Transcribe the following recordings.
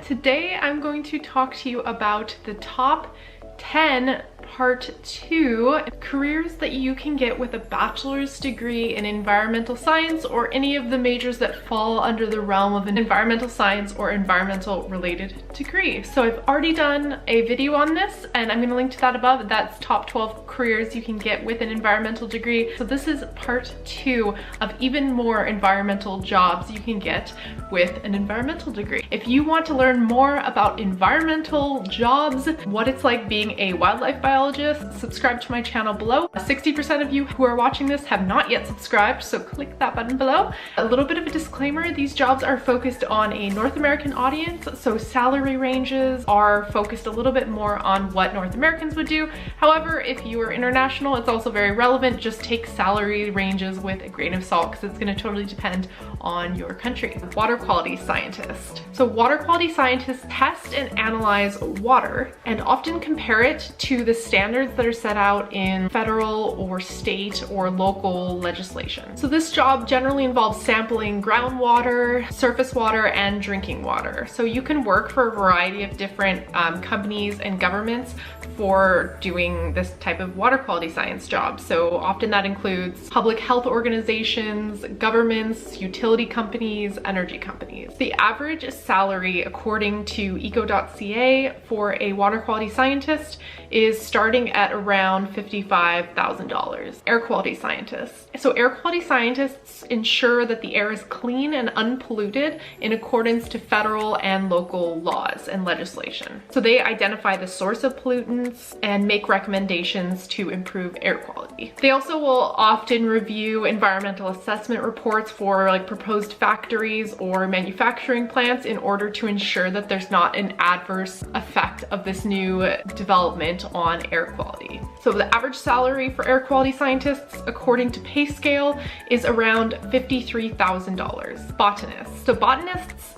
Today I'm going to talk to you about the top 10 part 2 careers that you can get with a bachelor's degree in environmental science or any of the majors that fall under the realm of an environmental science or environmental related degree. So I've already done a video on this and I'm going to link to that above. That's top 12 careers you can get with an environmental degree. So this is part 2 of even more environmental jobs you can get with an environmental degree. If you want to learn more about environmental jobs, what it's like being a wildlife biologist, subscribe to my channel below. 60% of you who are watching this have not yet subscribed, so click that button below. A little bit of a disclaimer, these jobs are focused on a North American audience, so salary ranges are focused a little bit more on what North Americans would do. However, if you are international, it's also very relevant. Just take salary ranges with a grain of salt because it's going to totally depend on your country. Water quality scientist. So water quality scientists test and analyze water and often compare it to the standards that are set out in federal or state or local legislation. So this job generally involves sampling groundwater, surface water, and drinking water. So you can work for a variety of different companies and governments for doing this type of water quality science job. So often that includes public health organizations, governments, utility companies, energy companies. The average salary according to eco.ca for a water quality scientist is starting at around $55,000. Air quality scientists. So air quality scientists ensure that the air is clean and unpolluted in accordance to federal and local laws and legislation. So they identify the source of pollutants and make recommendations to improve air quality. They also will often review environmental assessment reports for like proposed factories or manufacturing plants in order to ensure that there's not an adverse effect of this new development on air quality. So the average salary for air quality scientists according to pay scale is around $53,000. Botanists. So botanists,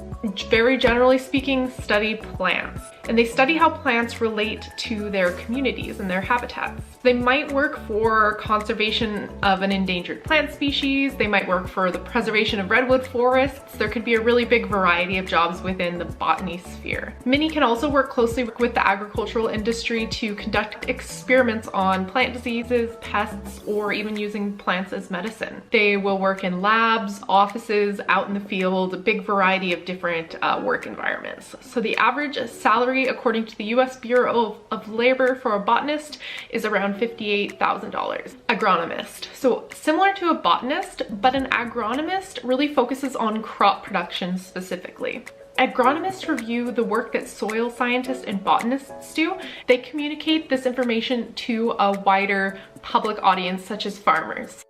very generally speaking, study plants, and they study how plants relate to their communities and their habitats. They might work for conservation of an endangered plant species. They might work for the preservation of redwood forests. There could be a really big variety of jobs within the botany sphere. Many can also work closely with the agricultural industry to conduct experiments on plant diseases, pests, or even using plants as medicine. They will work in labs, offices, out in the field, a big variety of different work environments. So the average salary according to the US Bureau of Labor for a botanist is around $58,000. Agronomist. So similar to a botanist, but an agronomist really focuses on crop production specifically. Agronomists review the work that soil scientists and botanists do. They communicate this information to a wider public audience, such as farmers.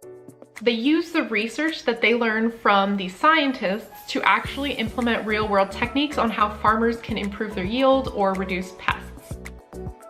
They use the research that they learn from these scientists to actually implement real-world techniques on how farmers can improve their yield or reduce pests.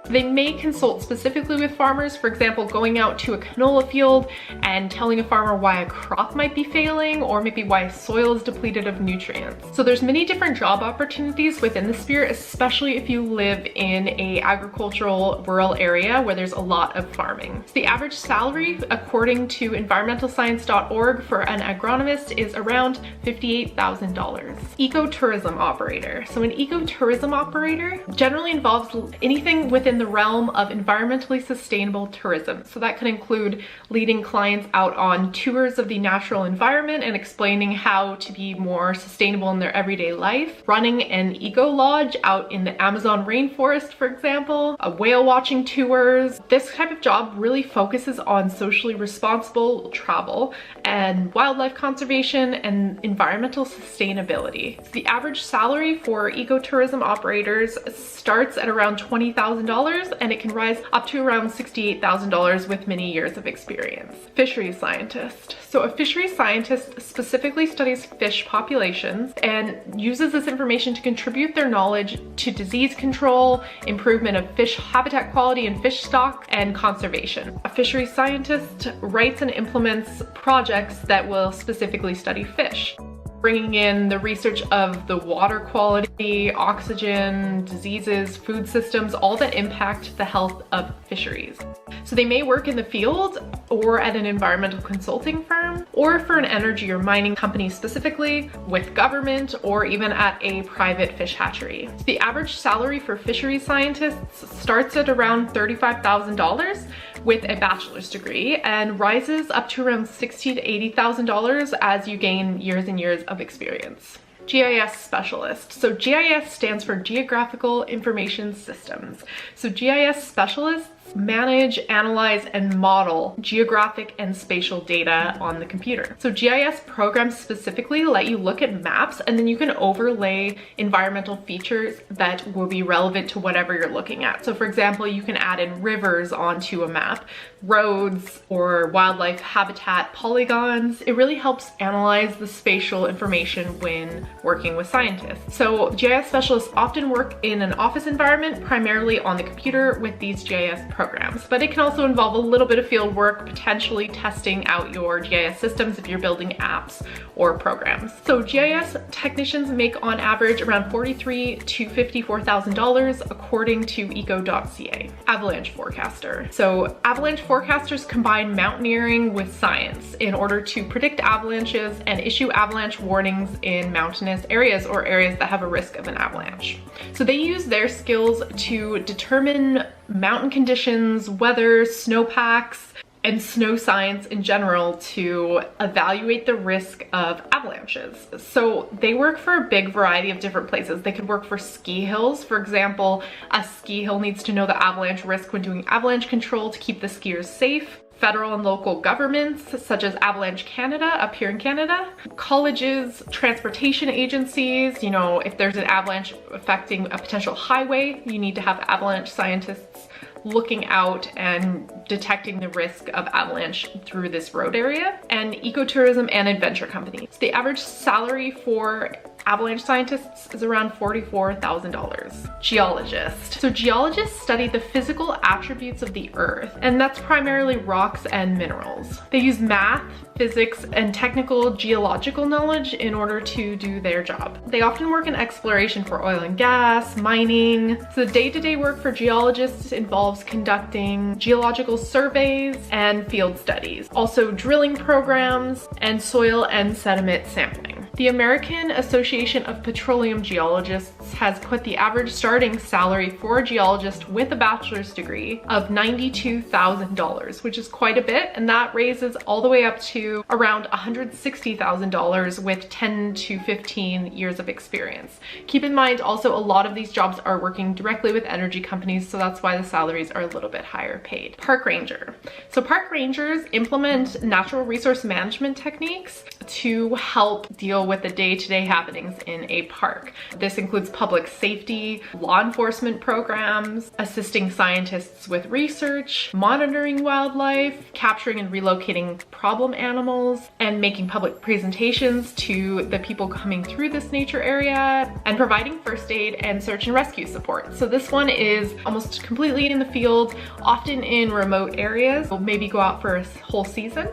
They may consult specifically with farmers, for example, going out to a canola field and telling a farmer why a crop might be failing or maybe why soil is depleted of nutrients. So there's many different job opportunities within the sphere, especially if you live in a agricultural rural area where there's a lot of farming. So the average salary according to environmentalscience.org for an agronomist is around $58,000. Ecotourism operator. So an ecotourism operator generally involves anything within the realm of environmentally sustainable tourism. So that could include leading clients out on tours of the natural environment and explaining how to be more sustainable in their everyday life, running an eco lodge out in the Amazon rainforest, for example, whale watching tours. This type of job really focuses on socially responsible travel and wildlife conservation and environmental sustainability. So the average salary for ecotourism operators starts at around $20,000 and it can rise up to around $68,000 with many years of experience. Fishery scientist. So a fishery scientist specifically studies fish populations and uses this information to contribute their knowledge to disease control, improvement of fish habitat quality and fish stock, and conservation. A fishery scientist writes and implements projects that will specifically study fish. bringing in the research of the water quality, oxygen, diseases, food systems, all that impact the health of fisheries. So they may work in the field or at an environmental consulting firm, or for an energy or mining company specifically, with government, or even at a private fish hatchery. The average salary for fisheries scientists starts at around $35,000 with a bachelor's degree and rises up to around $60,000 to $80,000 as you gain years and years of experience. GIS specialist. So GIS stands for Geographical Information Systems. So GIS specialists manage, analyze, and model geographic and spatial data on the computer. So GIS programs specifically let you look at maps, and then you can overlay environmental features that will be relevant to whatever you're looking at. So for example, you can add in rivers onto a map, roads, or wildlife habitat polygons. It really helps analyze the spatial information when working with scientists. So GIS specialists often work in an office environment, primarily on the computer with these GIS programs, but it can also involve a little bit of field work, potentially testing out your GIS systems if you're building apps or programs. So GIS technicians make on average around $43,000 to $54,000 according to eco.ca. Avalanche forecaster. So avalanche forecasters combine mountaineering with science in order to predict avalanches and issue avalanche warnings in mountainous areas or areas that have a risk of an avalanche. So they use their skills to determine mountain conditions, weather, snowpacks, and snow science in general to evaluate the risk of avalanches. So they work for a big variety of different places. They could work for ski hills. For example, a ski hill needs to know the avalanche risk when doing avalanche control to keep the skiers safe. Federal and local governments, such as Avalanche Canada up here in Canada, colleges, transportation agencies, you know, if there's an avalanche affecting a potential highway, you need to have avalanche scientists looking out and detecting the risk of avalanche through this road area, and ecotourism and adventure companies. The average salary for avalanche scientists is around $44,000. Geologist. So geologists study the physical attributes of the earth, and that's primarily rocks and minerals. They use math, physics, and technical geological knowledge in order to do their job. They often work in exploration for oil and gas, mining. So the day-to-day work for geologists involves conducting geological surveys and field studies, also drilling programs and soil and sediment sampling. The American Association of Petroleum Geologists has put the average starting salary for a geologist with a bachelor's degree of $92,000, which is quite a bit, and that raises all the way up to around $160,000 with 10 to 15 years of experience. Keep in mind also a lot of these jobs are working directly with energy companies, so that's why the salaries are a little bit higher paid. Park ranger. So park rangers implement natural resource management techniques to help deal with the day-to-day happenings in a park. This includes public safety, law enforcement programs, assisting scientists with research, monitoring wildlife, capturing and relocating problem animals, and making public presentations to the people coming through this nature area, and providing first aid and search and rescue support. So this one is almost completely in the field, often in remote areas. We'll maybe go out for a whole season,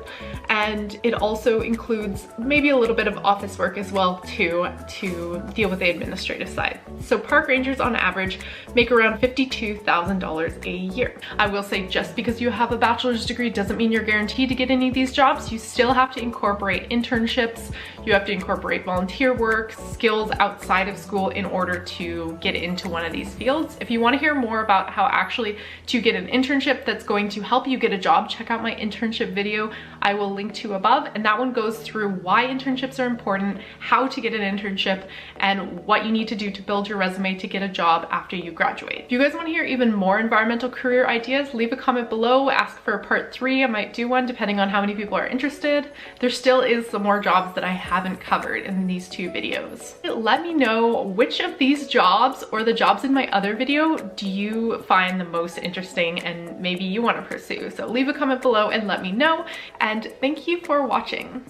and it also includes maybe a little bit of office work as well too, to deal with the administrative side. So park rangers on average make around $52,000 a year. I will say, just because you have a bachelor's degree doesn't mean you're guaranteed to get any of these jobs. You still have to incorporate internships, you have to incorporate volunteer work, skills outside of school in order to get into one of these fields. If you want to hear more about how actually to get an internship that's going to help you get a job, check out my internship video I will link to above, and that one goes through why internships are important, how to get an internship, and what you need to do to build your resume to get a job after you graduate. If you guys want to hear even more environmental career ideas, leave a comment below, ask for a part 3. I might do one depending on how many people are interested. There still is some more jobs that I haven't covered in these 2 videos. Let me know which of these jobs or the jobs in my other video do you find the most interesting and maybe you want to pursue. So leave a comment below and let me know, and thank you for watching.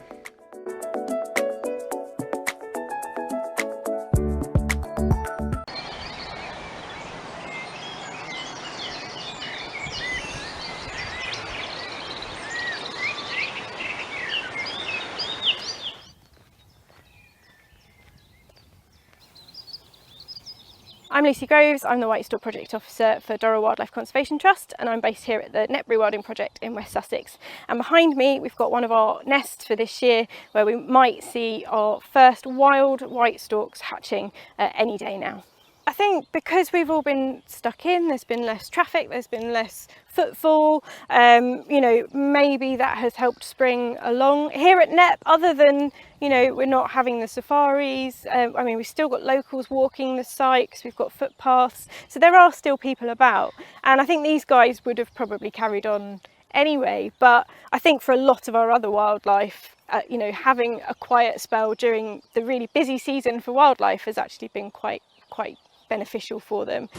I'm Lucy Groves, I'm the White Stork Project Officer for Durrell Wildlife Conservation Trust, and I'm based here at the Net Rewilding Project in West Sussex. And behind me we've got one of our nests for this year where we might see our first wild white storks hatching any day now. I think because we've all been stuck in, there's been less traffic, there's been less footfall, you know, maybe that has helped spring along. Here at Net, other than, you know, we're not having the safaris, I mean, we've still got locals walking the site because we've got footpaths, so there are still people about. And I think these guys would have probably carried on anyway, but I think for a lot of our other wildlife, you know, having a quiet spell during the really busy season for wildlife has actually been quite beneficial for them.